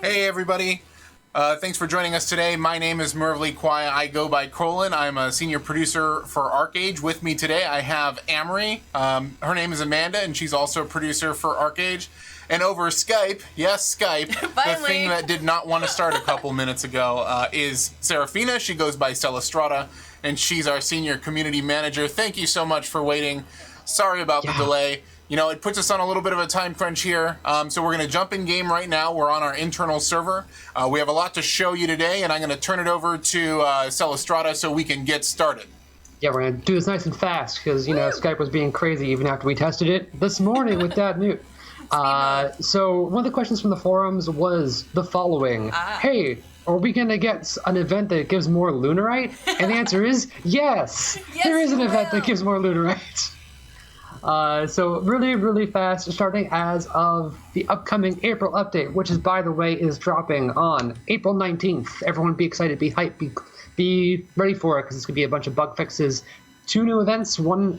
Hey everybody, thanks for joining us today. My name is Mervly Kwai. I go by Colin. I'm a senior producer for ArcheAge. With me today I have Amory. Her name is Amanda and she's also a producer for ArcheAge. And over Skype, yes Skype, the thing that did not want to start a couple minutes ago is Serafina. She goes by Celestrata and she's our senior community manager. Thank you so much for waiting. Sorry about the delay. You know, it puts us on a little bit of a time crunch here, so we're going to jump in game right now. We're on our internal server. We have a lot to show you today, and I'm going to turn it over to Celestrata so we can get started. Yeah, we're going to do this nice and fast because, you know, Skype was being crazy even after we tested it this morning with that new. So one of the questions from the forums was the following. Hey, are we going to get an event that gives more Lunarite? And the answer is yes. There is an event that gives more Lunarite. So really fast, starting as of the upcoming April update, which is, by the way, is dropping on April 19th. Everyone be excited, be hyped, be ready for it, because it's going to be a bunch of bug fixes. 2 new events. One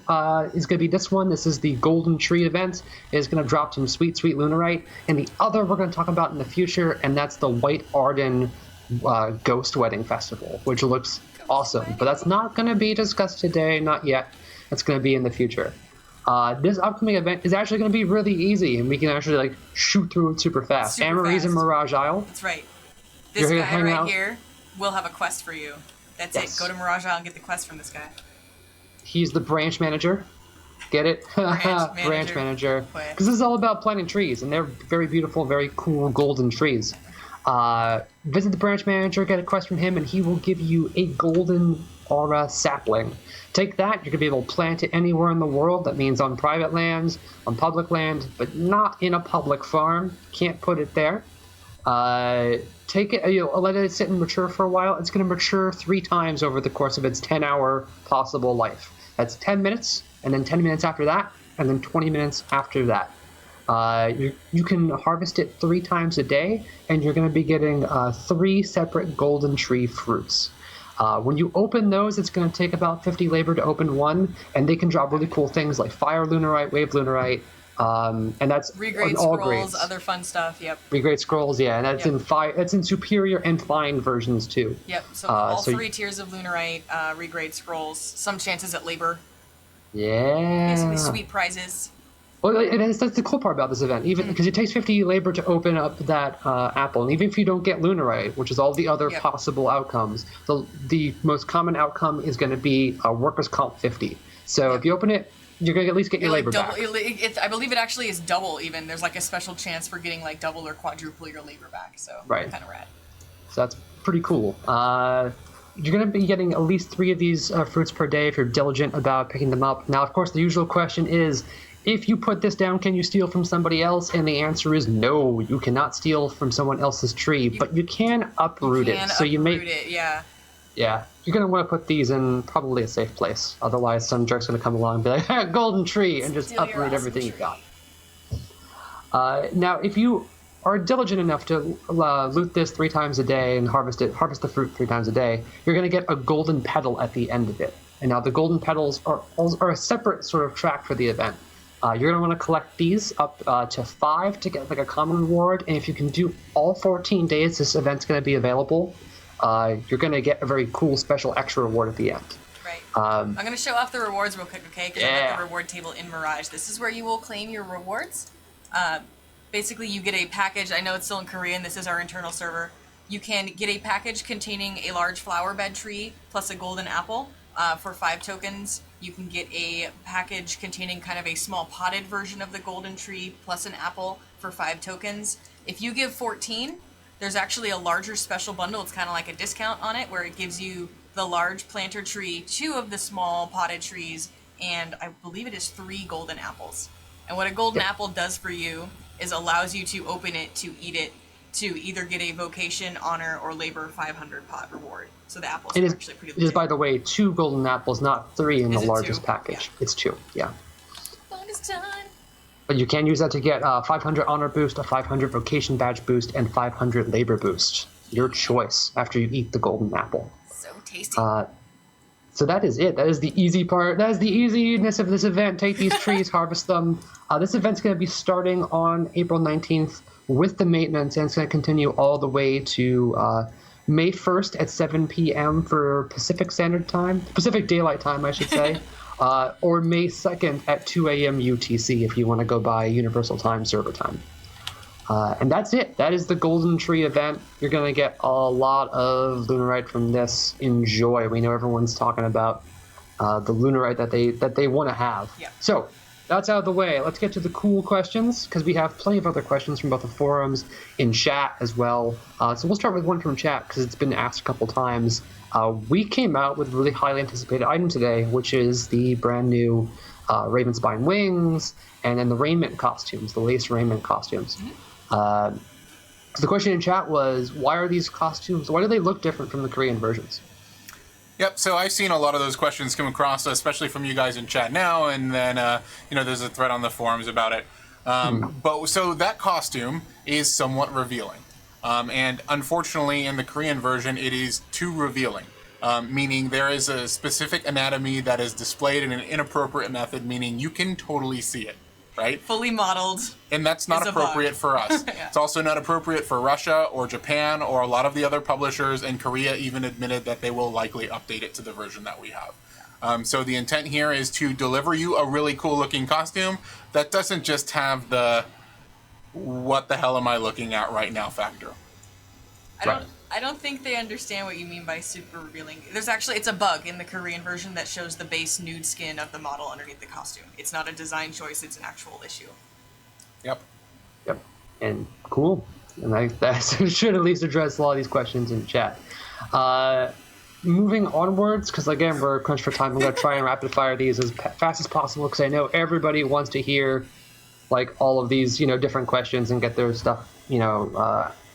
is going to be this one. This is the Golden Tree event. It's going to drop some sweet Lunarite. And the other we're going to talk about in the future, and that's the White Arden Ghost Wedding Festival, which looks awesome. But that's not going to be discussed today, not yet. That's going to be in the future. This upcoming event is actually going to be really easy, and we can actually like shoot through it super fast. Amory's in Mirage Isle. That's right. This guy right here will have a quest for you. That's it. Go to Mirage Isle and get the quest from this guy. He's the branch manager. Get it? Branch manager. Because this is all about planting trees, and they're very beautiful, very cool golden trees. Visit the branch manager, get a quest from him, and he will give you a golden aura sapling. Take that, you're going to be able to plant it anywhere in the world. That means on private lands, on public land, but not in a public farm. Can't put it there. Take it, let it sit and mature for a while. It's going to mature 3 times over the course of its 10-hour possible life. That's 10 minutes, and then 10 minutes after that, and then 20 minutes after that. You can harvest it 3 times a day, and you're going to be getting 3 separate golden tree fruits. When you open those, it's going to take about 50 labor to open one, and they can drop really cool things like fire Lunarite, wave Lunarite, and that's regrade all scrolls, grades. Other fun stuff. Yep. Regrade scrolls, yeah, and that's in superior and fine versions too. Yep. So all 3 tiers of Lunarite, regrade scrolls, some chances at labor. Yeah. Basically, sweet prizes. Well, that's the cool part about this event, even because it takes 50 labor to open up that apple, and even if you don't get Lunarite, which is all the other possible outcomes, the most common outcome is going to be workers' comp 50. So if you open it, you're going to at least get your labor back. I believe it actually is double even. There's like a special chance for getting like double or quadruple your labor back. So kind of rad. So that's pretty cool. You're going to be getting at least 3 of these fruits per day if you're diligent about picking them up. Now, of course, the usual question is, if you put this down, can you steal from somebody else? And the answer is no, you cannot steal from someone else's tree, but you can uproot it. So you may, yeah. Yeah, you're going to want to put these in probably a safe place. Otherwise, some jerk's going to come along and be like, golden tree, and just uproot everything you've got. Now, if you are diligent enough to loot this 3 times a day and harvest the fruit 3 times a day, you're going to get a golden petal at the end of it. And now the golden petals are a separate sort of track for the event. You're going to want to collect these up to 5 to get like a common reward, and if you can do all 14 days this event's going to be available, you're going to get a very cool special extra reward at the end. Right. I'm going to show off the rewards real quick, okay? Because I'm at the reward table in Mirage. This is where you will claim your rewards. Basically, you get a package. I know it's still in Korean. This is our internal server. You can get a package containing a large flower bed tree plus a golden apple for 5 tokens. You can get a package containing kind of a small potted version of the golden tree plus an apple for 5 tokens. If you give 14, there's actually a larger special bundle. It's kind of like a discount on it where it gives you the large planter tree, 2 of the small potted trees, and I believe it is 3 golden apples. And what a golden apple does for you is allows you to open it, to eat it, to either get a vocation, honor, or labor 500 pot reward. So the apples are actually pretty legit. It is, by the way, 2 golden apples, not 3 in the largest package. Yeah. It's 2, yeah. Bonus time. But you can use that to get 500 honor boost, a 500 vocation badge boost, and 500 labor boost. Your choice after you eat the golden apple. So tasty. So that is it. That is the easy part. That is the easiness of this event. Take these trees, harvest them. This event's going to be starting on April 19th. with the maintenance, and it's going to continue all the way to May 1st at 7 p.m. for Pacific Standard Time, Pacific Daylight Time, I should say, or May 2nd at 2 a.m. UTC if you want to go by Universal Time Server Time. And that's it. That is the Golden Tree event. You're going to get a lot of Lunarite from this. Enjoy. We know everyone's talking about the Lunarite that they want to have. Yeah. So that's out of the way. Let's get to the cool questions, because we have plenty of other questions from both the forums, in chat as well. So we'll start with one from chat, because it's been asked a couple times. We came out with a really highly anticipated item today, which is the brand new Ravenspine wings, and then the raiment costumes, the lace raiment costumes. So the question in chat was, why are these costumes, why do they look different from the Korean versions? Yep, so I've seen a lot of those questions come across, especially from you guys in chat now, and then, there's a thread on the forums about it. But so that costume is somewhat revealing. And unfortunately, in the Korean version, it is too revealing, meaning there is a specific anatomy that is displayed in an inappropriate method, meaning you can totally see it, right? Fully modeled. And that's not appropriate for us. Yeah. It's also not appropriate for Russia or Japan or a lot of the other publishers, and Korea even admitted that they will likely update it to the version that we have. So the intent here is to deliver you a really cool looking costume that doesn't just have the what the hell am I looking at right now factor. I don't think they understand what you mean by super revealing. It's a bug in the Korean version that shows the base nude skin of the model underneath the costume. It's not a design choice, it's an actual issue. Yep. And cool. And that should at least address a lot of these questions in chat. Moving onwards, because again, we're crunched for time. I'm going to try and rapid fire these as fast as possible, because I know everybody wants to hear all of these, different questions and get their stuff,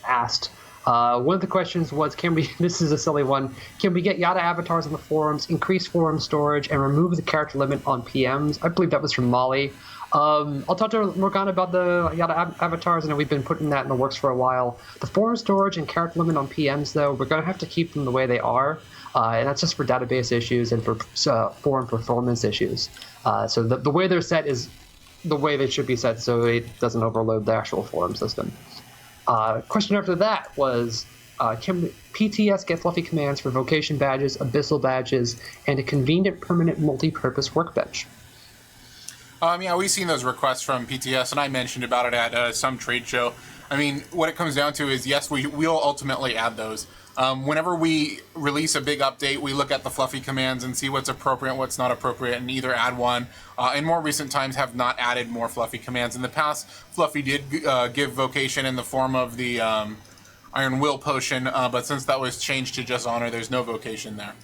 asked. One of the questions was, this is a silly one, can we get Yada avatars on the forums, increase forum storage, and remove the character limit on PMs? I believe that was from Molly. I'll talk to Morgana about the Yada avatars. I know we've been putting that in the works for a while. The forum storage and character limit on PMs, though, we're going to have to keep them the way they are. And that's just for database issues and for forum performance issues. So the way they're set is the way they should be set, so it doesn't overload the actual forum system. Question after that was, can PTS get fluffy commands for vocation badges, abyssal badges, and a convenient permanent multi-purpose workbench? Yeah, we've seen those requests from PTS, and I mentioned about it at some trade show. I mean, what it comes down to is, yes, we'll ultimately add those. Whenever we release a big update, we look at the fluffy commands and see what's appropriate, what's not appropriate, and either add one. In more recent times, have not added more fluffy commands. In the past, Fluffy did give vocation in the form of the Iron Will potion, but since that was changed to just honor, there's no vocation there.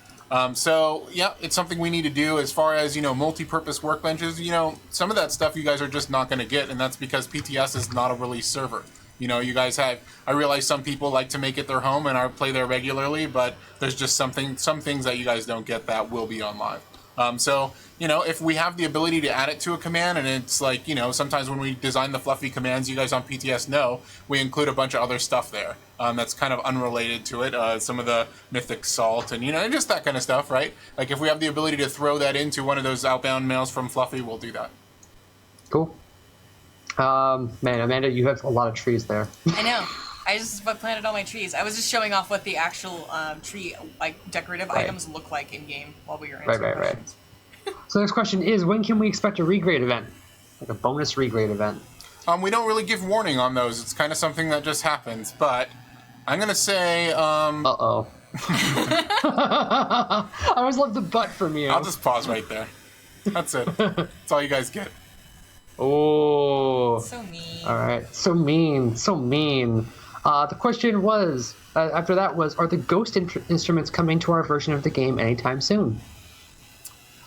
So, yeah, it's something we need to do. As far as, multi-purpose workbenches, some of that stuff you guys are just not going to get, and that's because PTS is not a release server. You guys have, I realize some people like to make it their home and I play there regularly, but there's just some things that you guys don't get that will be on live. So, if we have the ability to add it to a command, and it's sometimes when we design the fluffy commands, you guys on PTS know, we include a bunch of other stuff there that's kind of unrelated to it. Some of the mythic salt and, just that kind of stuff, right? If we have the ability to throw that into one of those outbound mails from Fluffy, we'll do that. Cool. Man, Amanda, you have a lot of trees there. I know. I just planted all my trees. I was just showing off what the actual tree, decorative items look like in game while we were answering questions. So the next question is, when can we expect a regrade event? A bonus regrade event? We don't really give warning on those. It's kind of something that just happens, but I'm going to say... Uh-oh. I always love the butt from you. I'll just pause right there. That's it. That's all you guys get. Oh. So mean. All right. So mean. The question was, after that was, are the ghost instruments coming to our version of the game anytime soon?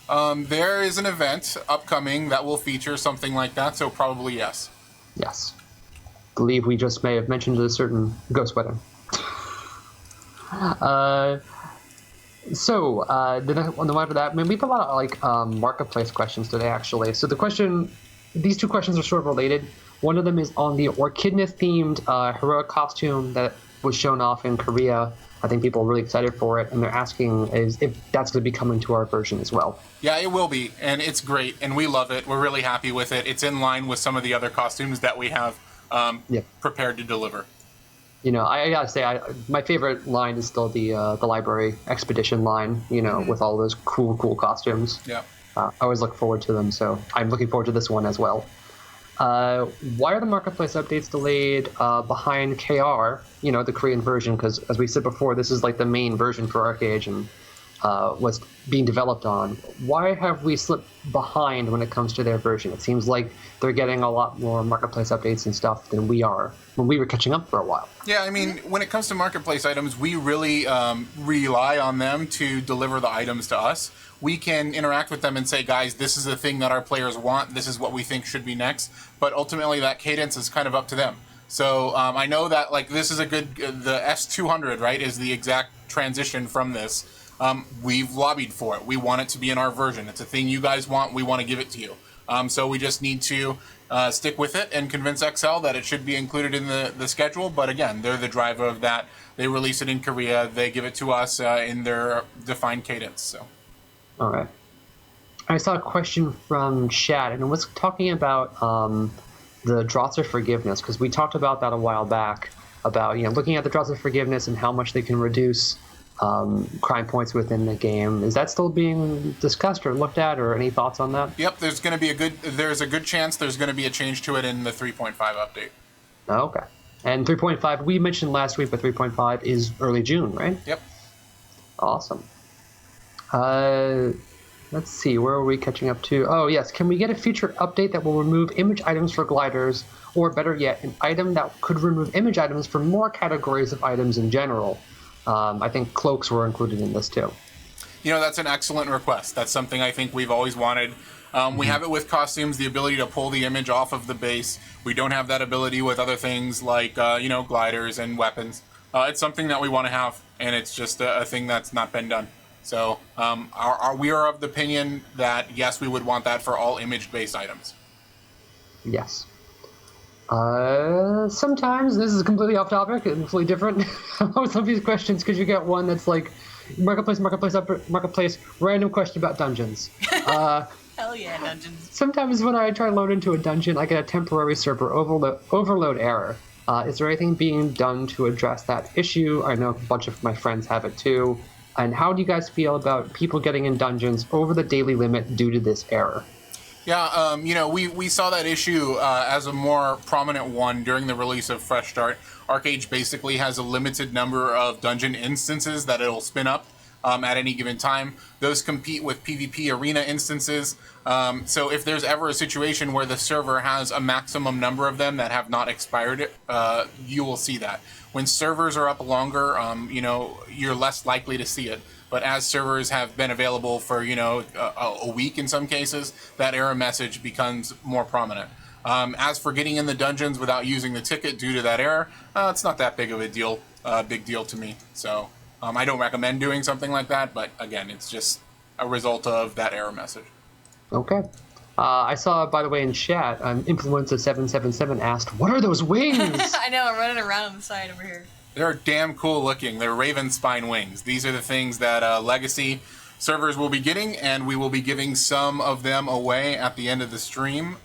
There is an event upcoming that will feature something like that, so probably yes. Yes. I believe we just may have mentioned a certain ghost wedding. So, on the one for that, we have a lot of marketplace questions today, actually. So these two questions are sort of related. One of them is on the Orchidna-themed heroic costume that was shown off in Korea. I think people are really excited for it, and they're asking if that's going to be coming to our version as well. Yeah, it will be, and it's great, and we love it. We're really happy with it. It's in line with some of the other costumes that we have. prepared to deliver. You know, I gotta say, my favorite line is still the library expedition line. You know, with all those cool costumes. Yeah. I always look forward to them, so I'm looking forward to this one as well. Why are the marketplace updates delayed behind KR? You know, the Korean version, because as we said before, this is like the main version for ArcheAge and was being developed on. Why have we slipped behind when it comes to their version? It seems like they're getting a lot more marketplace updates and stuff than we are when we were catching up for a while. Yeah, I mean, when it comes to marketplace items, we really rely on them to deliver the items to us. We can interact with them and say, guys, this is the thing that our players want. This is what we think should be next. But ultimately, that cadence is kind of up to them. So I know that like this is a good, the S200, right, is the exact transition from this. We've lobbied for it. We want it to be in our version. It's a thing you guys want. We want to give it to you. So we just need to stick with it and convince XL that it should be included in the schedule. But again, they're the driver of that. They release it in Korea. They give it to us in their defined cadence. So. All right. I saw a question from chat, and it was talking about the draughts of forgiveness, because we talked about that a while back, about looking at the draughts of forgiveness and how much they can reduce crime points within the game. Is that still being discussed or looked at, or any thoughts on that? Yep, there's a good chance there's going to be a change to it in the 3.5 update. Oh, okay. And 3.5, we mentioned last week, but 3.5 is early June, right? Yep. Awesome. Let's see, where are we catching up to? Oh, yes. Can we get a feature update that will remove image items for gliders, or better yet, an item that could remove image items for more categories of items in general? I think cloaks were included in this too. That's an excellent request. That's something I think we've always wanted. We have it with costumes, the ability to pull the image off of the base. We don't have that ability with other things like, gliders and weapons. It's something that we want to have, and it's just a thing that's not been done. So we are of the opinion that, yes, we would want that for all image-based items. Yes. Sometimes, this is completely off topic and completely different. Some of these questions, because you get one that's like, marketplace, random question about dungeons. Hell yeah, dungeons. Sometimes when I try to load into a dungeon, I get a temporary server overload error. Is there anything being done to address that issue? I know a bunch of my friends have it too. And how do you guys feel about people getting in dungeons over the daily limit due to this error? Yeah, we saw that issue as a more prominent one during the release of Fresh Start. ArcheAge basically has a limited number of dungeon instances that it'll spin up at any given time. Those compete with PvP arena instances. So if there's ever a situation where the server has a maximum number of them that have not expired, you will see that. When servers are up longer, you're less likely to see it. But as servers have been available for, a week in some cases, that error message becomes more prominent. As for getting in the dungeons without using the ticket due to that error, it's not that big of a big deal to me. So I don't recommend doing something like that, but again, it's just a result of that error message. Okay. I saw, by the way, in chat, Influenza777 asked, "What are those wings?" I know, I'm running around on the side over here. They're damn cool looking. They're raven spine wings. These are the things that Legacy servers will be getting, and we will be giving some of them away at the end of the stream.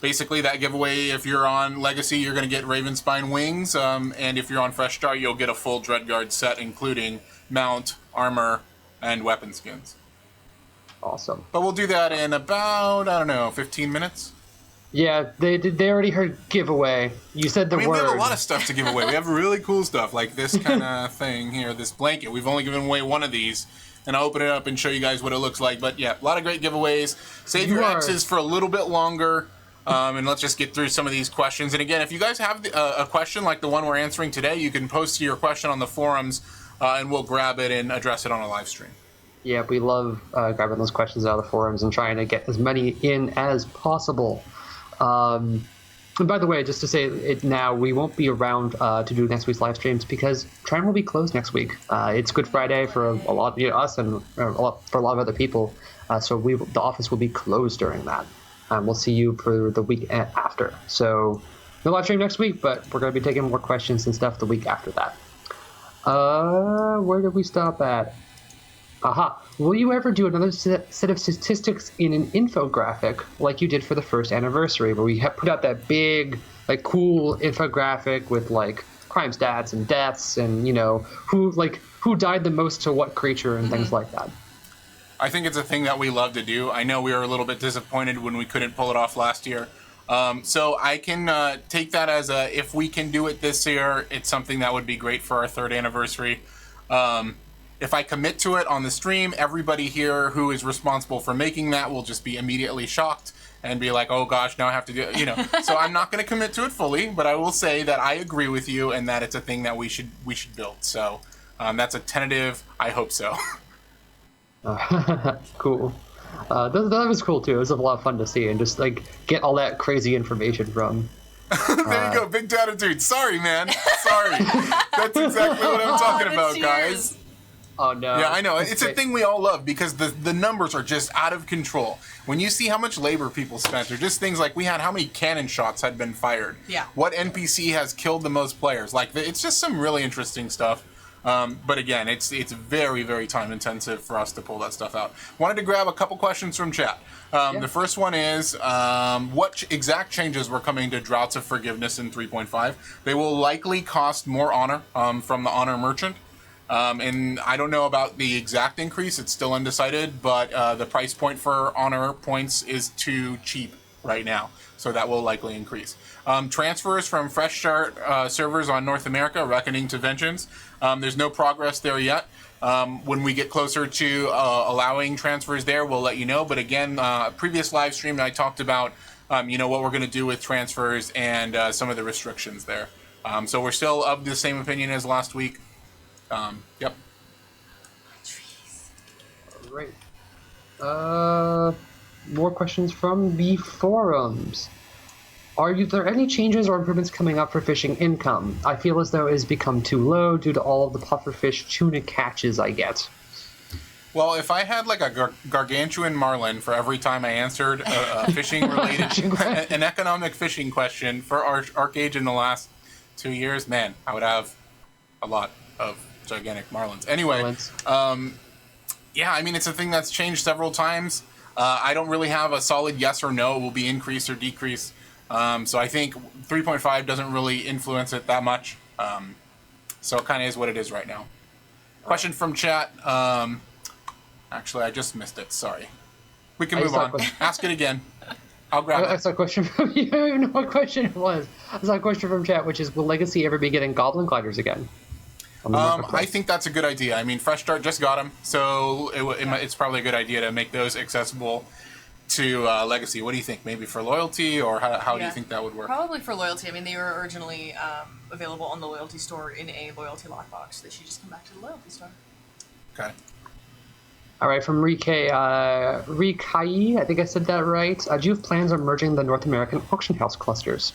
Basically, that giveaway, if you're on Legacy, you're going to get raven spine wings, and if you're on Fresh Start, you'll get a full Dreadguard set, including mount, armor, and weapon skins. Awesome. But we'll do that in about, 15 minutes. Yeah, they already heard giveaway. You said the word. We have a lot of stuff to give away. We have really cool stuff, like this kind of thing here, this blanket. We've only given away one of these, and I'll open it up and show you guys what it looks like. But yeah, a lot of great giveaways. Save your X's for a little bit longer, and let's just get through some of these questions. And again, if you guys have a question like the one we're answering today, you can post your question on the forums, and we'll grab it and address it on a live stream. Yeah, we love grabbing those questions out of the forums and trying to get as many in as possible. And by the way, just to say it now, we won't be around to do next week's live streams because Trine will be closed next week. It's Good Friday for a lot of us and for a lot of other people. So the office will be closed during that. We'll see you for the week after. So no live stream next week, but we're going to be taking more questions and stuff the week after that. Where did we stop at? Aha. Will you ever do another set of statistics in an infographic like you did for the first anniversary, where we put out that big like cool infographic with like crime stats and deaths and who died the most to what creature and things like that. I think it's a thing that we love to do. I know we were a little bit disappointed when we couldn't pull it off last year. So I can take that as if we can do it this year, it's something that would be great for our 3rd anniversary. If I commit to it on the stream, everybody here who is responsible for making that will just be immediately shocked and be like, oh gosh, now I have to do it, So I'm not going to commit to it fully, but I will say that I agree with you and that it's a thing that we should build. So that's a tentative, I hope so. Cool. That was cool too. It was a lot of fun to see and just like get all that crazy information from. There you go, big data dude. Sorry, man. Sorry. That's exactly what I'm talking about, guys. Oh no. Yeah, I know. It's a thing we all love because the numbers are just out of control. When you see how much labor people spent, or just things like we had how many cannon shots had been fired. Yeah. What NPC has killed the most players. Like, it's just some really interesting stuff. But again, it's very, very time intensive for us to pull that stuff out. Wanted to grab a couple questions from chat. The first one is, what exact changes were coming to Draughts of Forgiveness in 3.5? They will likely cost more honor from the honor merchant. And I don't know about the exact increase, it's still undecided, but the price point for honor points is too cheap right now, so that will likely increase. Transfers from Fresh Start servers on North America, Reckoning to Vengeance. There's no progress there yet. When we get closer to allowing transfers there, we'll let you know. But again, previous live stream, I talked about what we're going to do with transfers and some of the restrictions there. So we're still of the same opinion as last week. Yep. All right. More questions from the forums. Are there any changes or improvements coming up for fishing income? I feel as though it has become too low due to all of the pufferfish tuna catches I get. Well, if I had like a gargantuan marlin for every time I answered a fishing-related, an economic fishing question for ArcheAge in the last 2 years, man, I would have a lot of gigantic marlins. Anyway, yeah, I mean, it's a thing that's changed several times. I don't really have a solid yes or no. It will be increase or decrease. So I think 3.5 doesn't really influence it that much. So it kind of is what it is right now. Question from chat. Actually, I just missed it. Sorry. We can move on. Ask it again. I'll grab it. I saw a question from you. I don't even know what question it was. I saw a question from chat, which is, will Legacy ever be getting Goblin Gliders again? I think that's a good idea. I mean, Fresh Start just got them, so it's probably a good idea to make those accessible to Legacy. What do you think? Maybe for loyalty, or how do you think that would work? Probably for loyalty. I mean, they were originally available on the loyalty store in a loyalty lockbox. They should just come back to the loyalty store. Okay. All right, from Rikai, I think I said that right. Do you have plans on merging the North American auction house clusters?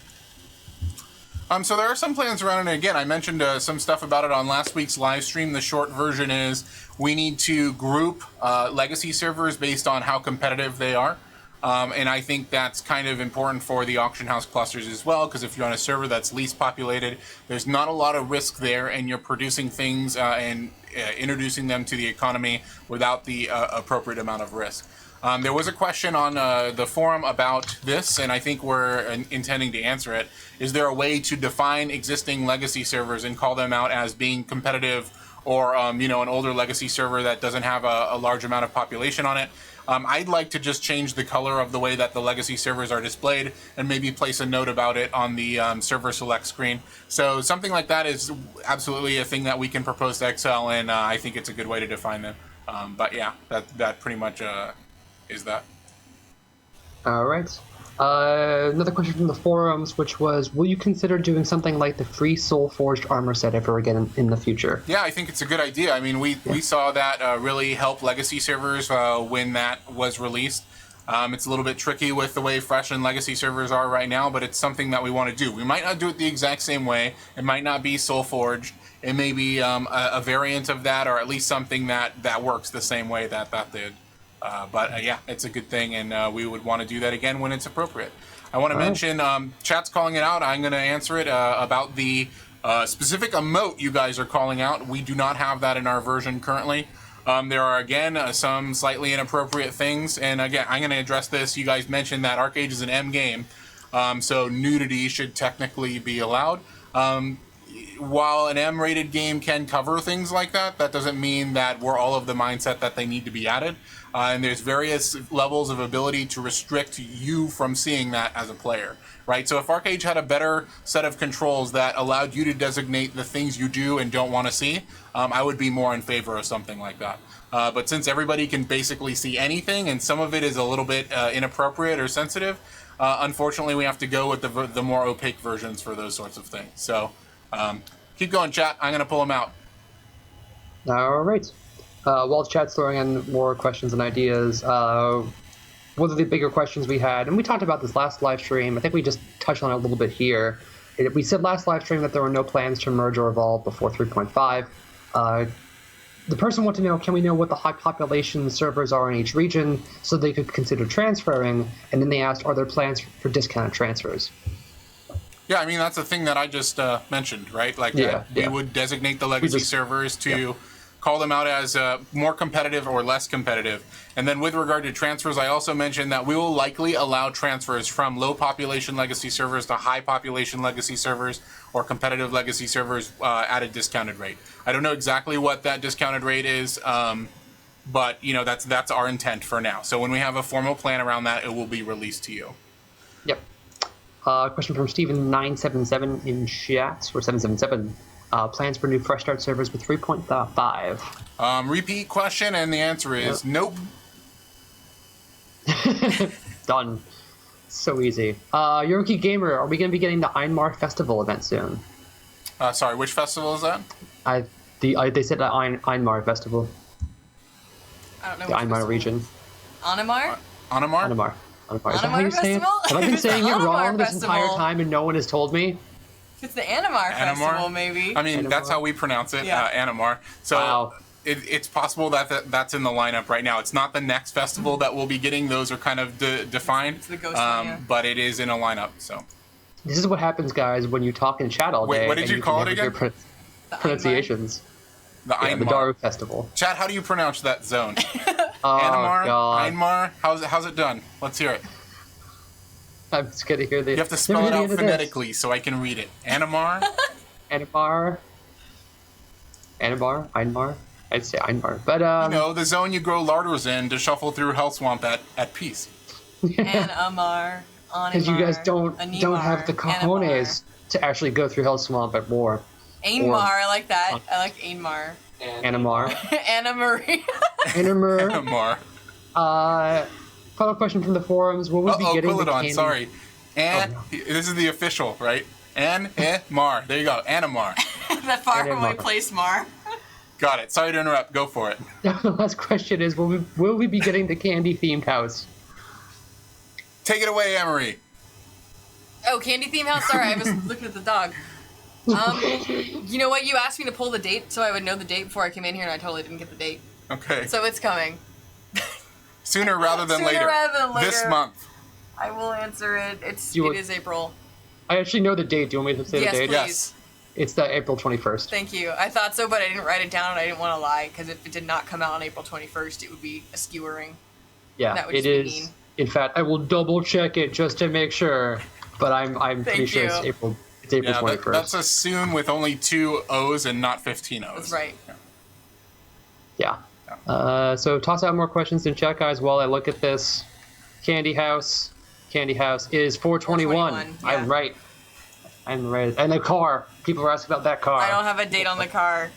So there are some plans around it. Again, I mentioned some stuff about it on last week's live stream. The short version is we need to group legacy servers based on how competitive they are. And I think that's kind of important for the auction house clusters as well, because if you're on a server that's least populated, there's not a lot of risk there, and you're producing things and introducing them to the economy without the appropriate amount of risk. There was a question on the forum about this, and I think we're intending to answer it. Is there a way to define existing legacy servers and call them out as being competitive, or an older legacy server that doesn't have a large amount of population on it? I'd like to just change the color of the way that the legacy servers are displayed and maybe place a note about it on the server select screen. So something like that is absolutely a thing that we can propose to Excel, and I think it's a good way to define them. But yeah, that pretty much is that. All right. Another question from the forums, which was, will you consider doing something like the free Soul Forged armor set ever again in the future? Yeah, I think it's a good idea. I mean, we saw that really help legacy servers when that was released. It's a little bit tricky with the way Fresh and legacy servers are right now, but it's something that we want to do. We might not do it the exact same way. It might not be Soul Forged. It may be a variant of that, or at least something that works the same way that did. But yeah, it's a good thing, and we would want to do that again when it's appropriate. I want to mention, chat's calling it out. I'm going to answer it about the specific emote you guys are calling out. We do not have that in our version currently. There are, again, some slightly inappropriate things, and again, I'm going to address this. You guys mentioned that ArcheAge is an M game. So nudity should technically be allowed. While an M-rated game can cover things like that, that doesn't mean that we're all of the mindset that they need to be added. And there's various levels of ability to restrict you from seeing that as a player, right? So if ArcheAge had a better set of controls that allowed you to designate the things you do and don't want to see, I would be more in favor of something like that. But since everybody can basically see anything, and some of it is a little bit inappropriate or sensitive, unfortunately we have to go with the more opaque versions for those sorts of things. So keep going, chat. I'm going to pull them out. All right. While chat's throwing in more questions and ideas, one of the bigger questions we had, and we talked about this last live stream, I think we just touched on it a little bit here. We said last live stream that there were no plans to merge or evolve before 3.5. The person wanted to know, can we know what the high population servers are in each region so they could consider transferring? And then they asked, are there plans for discounted transfers? Yeah, I mean, that's the thing that I just mentioned, right? Like, we would designate the legacy servers to call them out as more competitive or less competitive. And then with regard to transfers, I also mentioned that we will likely allow transfers from low population legacy servers to high population legacy servers or competitive legacy servers at a discounted rate. I don't know exactly what that discounted rate is, but you know, that's our intent for now. So when we have a formal plan around that, it will be released to you. Yep. Question from Steven977 in chat, or 777. Plans for new fresh start servers with 3.5. Repeat question, and the answer is nope. Done. So easy. Yorkie Gamer, are we going to be getting the Einmar Festival event soon? Sorry, which festival is that? They said the Einmar Festival. I don't know. The Einmar region. Animar? Animar? Animar. Is that how Animar you say it? Festival? Have I been saying it wrong this Festival. entire time and no one has told me? It's the Animar Festival, maybe. I mean, Animar. that's how we pronounce it, Yeah. Animar. So Wow. it's possible that that's in the lineup right now. It's not the next festival that we'll be getting. Those are kind of defined. It's the ghost one, yeah. But it is in a lineup, so. This is what happens, guys, when you talk in chat all day. Wait, what did and you call it can never again? hear The pronunciations. The Yeah, the Einmar. Daru Festival. Chat, how do you pronounce that zone? Oh, Animar? God. Einmar? How's it done? Let's hear it. I'm scared to hear this. You have to spell it out phonetically so I can read it. Animar? Einmar. Einmar. I'd say Einmar. But, You know, the zone you grow larders in to shuffle through Hell Swamp at peace. Animar. Because you guys don't have the cojones to actually go through Hell Swamp at war. Ainmar, I like that. I like Ainmar. Animar. Anna Marie. Animar. Animar. Final question from the forums. Will we be getting the Quilladon, candy? sorry. This is the official, right? Mar. There you go. Animar. The faraway Animar. place, Mar. Got it. Sorry to interrupt. Go for it. The last question is, will we be getting the candy-themed house? Take it away, Emery. Oh, candy theme house? Sorry, I was looking at the dog. You know what? You asked me to pull the date so I would know the date before I came in here, and I totally didn't get the date. Okay. So it's coming. Sooner rather than later. This month. I will answer it. It is April. I actually know the date. Do you want me to say Yes, the date? please. Yes. It's the April 21st. Thank you. I thought so, but I didn't write it down, and I didn't want to lie, because if it did not come out on April 21st, it would be a skewering. Yeah, That would it just be is. mean. In fact, I will double check it just to make sure. But I'm pretty sure it's you. April. It's April 21st. That's a soon with only 2 O's and not 15 O's. That's right. Yeah. So toss out more questions in chat, guys, while I look at this. Candy House. Candy House is 421. 421, yeah. I'm right. I'm right. And the car. People are asking about that car. I don't have a date on the car.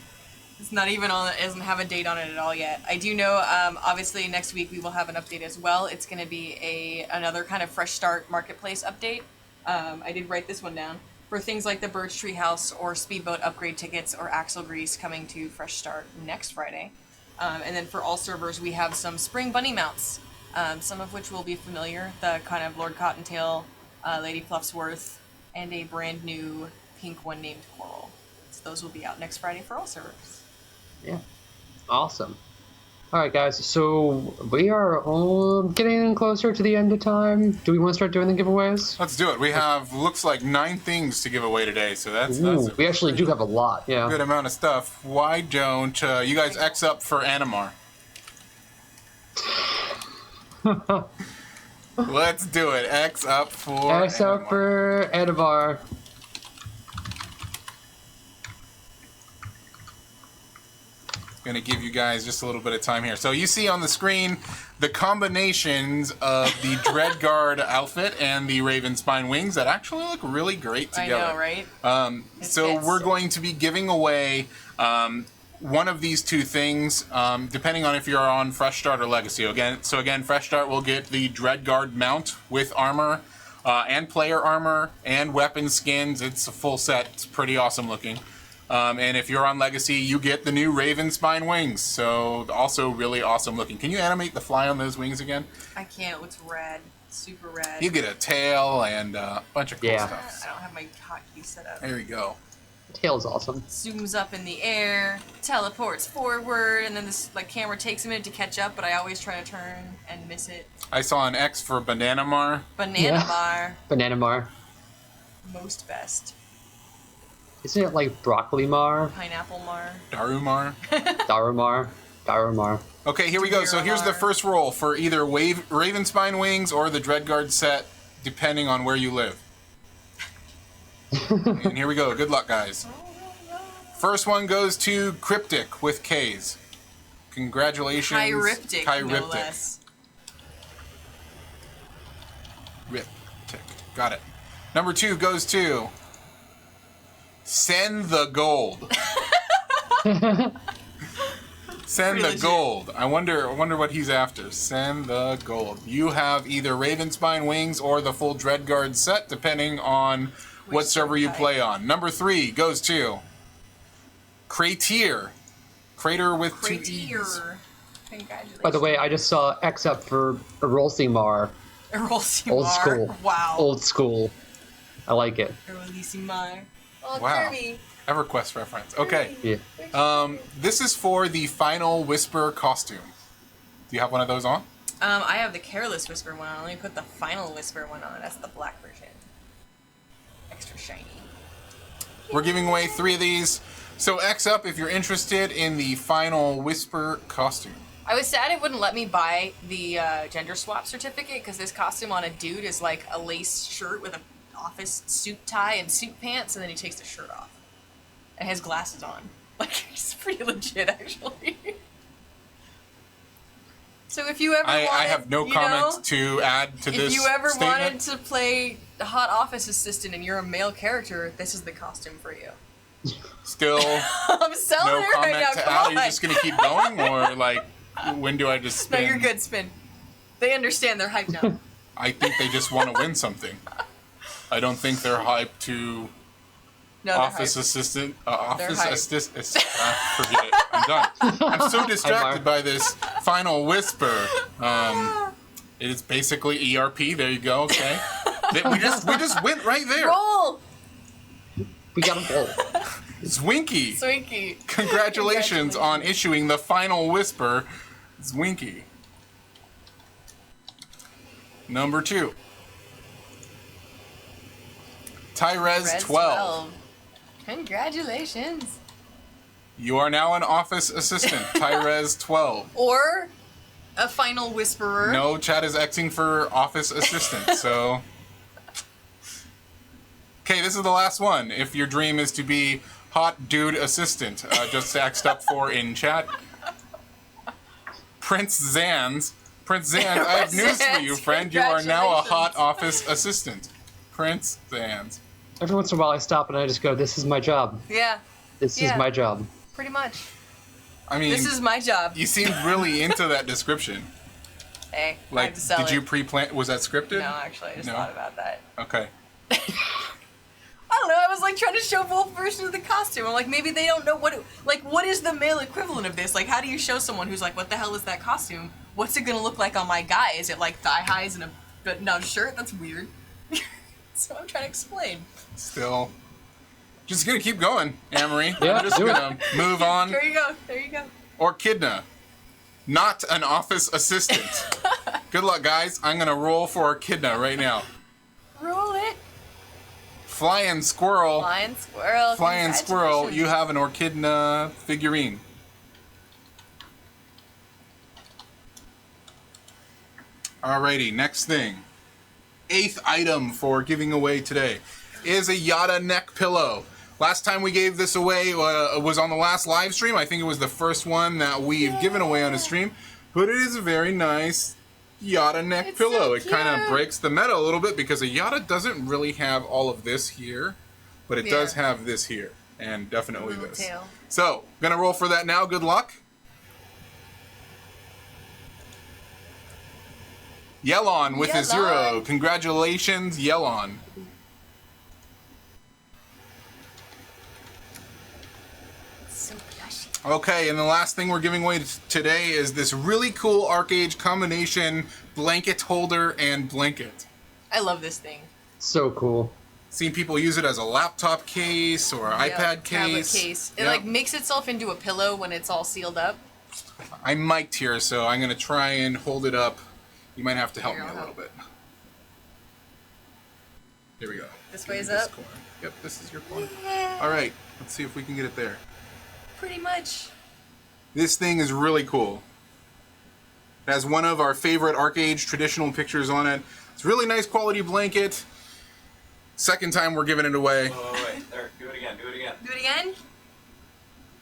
It's not even on. It doesn't have a date on it at all yet. I do know. Obviously, next week we will have an update as well. It's going to be another kind of fresh start marketplace update. I did write this one down for things like the Birch Tree House or Speedboat upgrade tickets or Axle Grease coming to fresh start next Friday. And then for all servers, we have some spring bunny mounts, some of which will be familiar. The kind of Lord Cottontail, Lady Fluffsworth, and a brand new pink one named Coral. So those will be out next Friday for all servers. Yeah. Awesome. All right, guys. So we are getting closer to the end of time. Do we want to start doing the giveaways? Let's do it. We have, looks like 9 things to give away today, so that's a We actually do have a lot. Yeah. good amount of stuff. Why don't you guys X up for Animar? Let's do it. X up for X up for Edvar. Gonna give you guys just a little bit of time here. So you see on the screen the combinations of the Dreadguard outfit and the Raven Spine wings that actually look really great together. I know, right? So we're going to be giving away one of these two things, depending on if you're on Fresh Start or Legacy. Again, Fresh Start will get the Dreadguard mount with armor and player armor and weapon skins. It's a full set. It's pretty awesome looking. And if you're on Legacy, you get the new Raven Spine wings. So also really awesome looking. Can you animate the fly on those wings again? I can't. It looks rad. Super rad. You get a tail and a bunch of cool stuff. I don't have my hotkey set up. There you go. The tail's awesome. Zooms up in the air, teleports forward, and then this camera takes a minute to catch up, but I always try to turn and miss it. I saw an X for Banana Mar. Banana Mar. Banana Mar. Most best. Isn't it like Broccoli Mar? Pineapple Mar. Darumar. Darumar. Darumar. Okay, here we go. So here's the first roll for either Raven Spine wings or the Dreadguard set, depending on where you live. And here we go. Good luck, guys. First one goes to Cryptic with K's. Congratulations. Chiriptic, Chiriptic. no less. Cryptic. Got it. Number 2 goes to Send the Gold. Send the Gold. I wonder what he's after. Send the Gold. You have either Raven Spine wings or the full Dreadguard set, depending on what server you play on. Number 3 goes to Crater. Crater with 2 E's. Congratulations. By the way, I just saw X up for Erolsimar. Erolsimar. Old school. Wow. Old school. I like it. Erolsimar. Oh, Wow. Kirby. EverQuest reference. Okay. Yeah. This is for the Final Whisper costume. Do you have one of those on? I have the Careless Whisper one on. Let me put the Final Whisper one on. That's the black version. Extra shiny. We're giving away 3 of these. So X up if you're interested in the Final Whisper costume. I was sad it wouldn't let me buy the gender swap certificate because this costume on a dude is like a lace shirt with an office suit tie and suit pants, and then he takes the shirt off and has glasses on. Like, he's pretty legit, actually. So if you ever I wanted, have no comment to add to this if you ever statement. wanted to play a hot office assistant and you're a male character, this is the costume for you. Still I'm selling no it right comment now. to Come add. Are on. you just going to keep going, or like, when do I just No, spin? you're good, Spin. They understand. They're hyped now. I think they just want to win something. I don't think they're hyped to No, they're office hyped. assistant, They're office hyped. assistant. Forget it. I'm done. I'm so distracted by this Final Whisper. It is basically ERP. There you go. Okay. we just went right there. Roll! We got a roll. Zwinky. Swinky. Congratulations on issuing the Final Whisper, Zwinky. Number 2. Tyrez 12. Congratulations. You are now an office assistant, Tyrez 12. Or a Final Whisperer. No, Chad is Xing for office assistant, so... Okay, this is the last one. If your dream is to be hot dude assistant, just X'd up for in chat. Prince Zans. Prince Zans, I have news for you, friend. You are now a hot office assistant. Prince Zans. Every once in a while I stop and I just go, this is my job. Yeah, This is my job. pretty much. I mean, This is my job. you seemed really into that description. Hey, I Like, have to sell did you it. pre-plan? Was that scripted? No, actually, I just No? thought about that. Okay. I don't know. I was like trying to show both versions of the costume. I'm like, maybe they don't know what is the male equivalent of this? Like, how do you show someone who's like, what the hell is that costume? What's it gonna look like on my guy? Is it like thigh highs and a button-down shirt? That's weird. So I'm trying to explain. Still. Just gonna keep going, Amory. Yeah, I'm just do it. gonna move on. There you go. There you go. Orchidna. Not an office assistant. Good luck, guys. I'm gonna roll for Orchidna right now. Roll it. Flying Squirrel. Flying squirrel. Flying Squirrel, you have an Orchidna figurine. Alrighty, next thing. 8th item for giving away today is a Yada neck pillow. Last time we gave this away was on the last live stream. I think it was the first one that we've given away on a stream. But it is a very nice Yada neck pillow. It kind of breaks the meta a little bit because a Yada doesn't really have all of this here, but it does have this here, and definitely this. Tail. So, gonna roll for that now. Good luck. Yellon with a 0. Congratulations, Yellon. Okay, and the last thing we're giving away today is this really cool ArcheAge combination blanket holder and blanket. I love this thing. So cool. Seen people use it as a laptop case or iPad Tablet case. case. It like makes itself into a pillow when it's all sealed up. I'm mic'd here, so I'm gonna try and hold it up. You might have to help me a little bit. Here we go. This way is up? Corner. Yep, this is your corner. Yeah. All right, let's see if we can get it there. Pretty much. This thing is really cool. It has one of our favorite ArcheAge traditional pictures on it. It's a really nice quality blanket. Second time we're giving it away. Oh, wait, there, do it again, do it again. Do it again?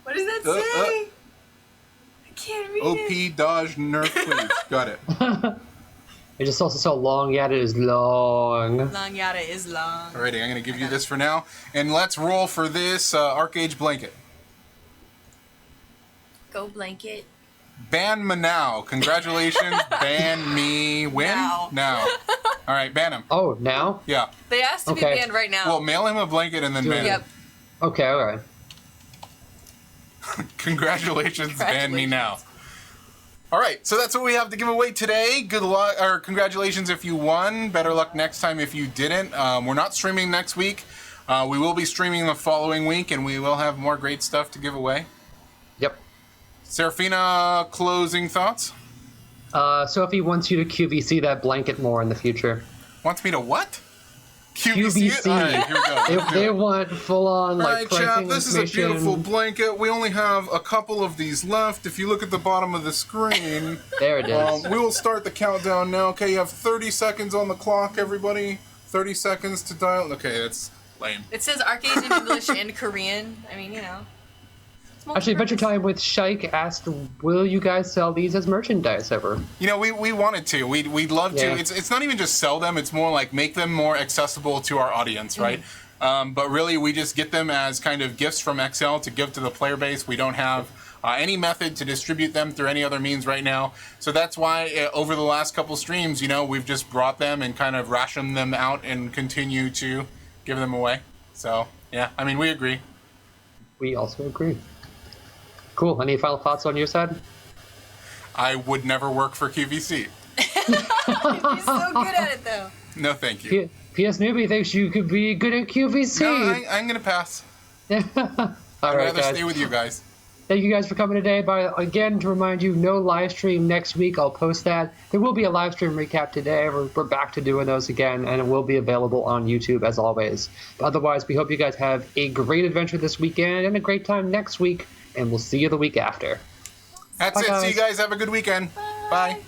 What does that say? I can't read it. OP dodge nerf please. Got it. It's just also so long, yet it is long. Long Yada is long. Alrighty, I'm gonna give you this for now. And let's roll for this ArcheAge blanket. Go blanket. Ban Manow. Congratulations. Ban me. When? Now. All right, ban him. Oh, now? Yeah. They asked to be banned right now. Well, mail him a blanket and then ban him. Yep. Okay, alright. Congratulations, ban me now. All right, so that's what we have to give away today. Good luck, or congratulations if you won. Better luck next time if you didn't. We're not streaming next week. We will be streaming the following week, and we will have more great stuff to give away. Yep. Serafina, closing thoughts? Sophie wants you to QVC that blanket more in the future. Wants me to what? QVC it? QVC. All right, here we go. If they want full-on, All like, right, pricing chat, this is a information- beautiful blanket. We only have a couple of these left. If you look at the bottom of the screen, There it is. we will start the countdown now. Okay, you have 30 seconds on the clock, everybody. 30 seconds to dial. Okay, that's lame. It says ArcheAge in English and Korean. I mean, you know. Actually, Adventure Time with Shike asked, will you guys sell these as merchandise ever? You know, we wanted to. We'd love to. Yeah. It's not even just sell them. It's more like make them more accessible to our audience, right? But really, we just get them as kind of gifts from XL to give to the player base. We don't have any method to distribute them through any other means right now. So that's why over the last couple streams, you know, we've just brought them and kind of rationed them out and continue to give them away. So, yeah, I mean, we agree. We also agree. Cool. Any final thoughts on your side? I would never work for QVC. You're so good at it, though. No, thank you. PS Newbie thinks you could be good at QVC. No, I'm going to pass. All I'd right, rather guys. stay with you guys. Thank you guys for coming today. Again, to remind you, no live stream next week. I'll post that. There will be a live stream recap today. We're back to doing those again, and it will be available on YouTube as always. But otherwise, we hope you guys have a great adventure this weekend and a great time next week, and we'll see you the week after. That's Bye, it. guys. See you guys. Have a good weekend. Bye.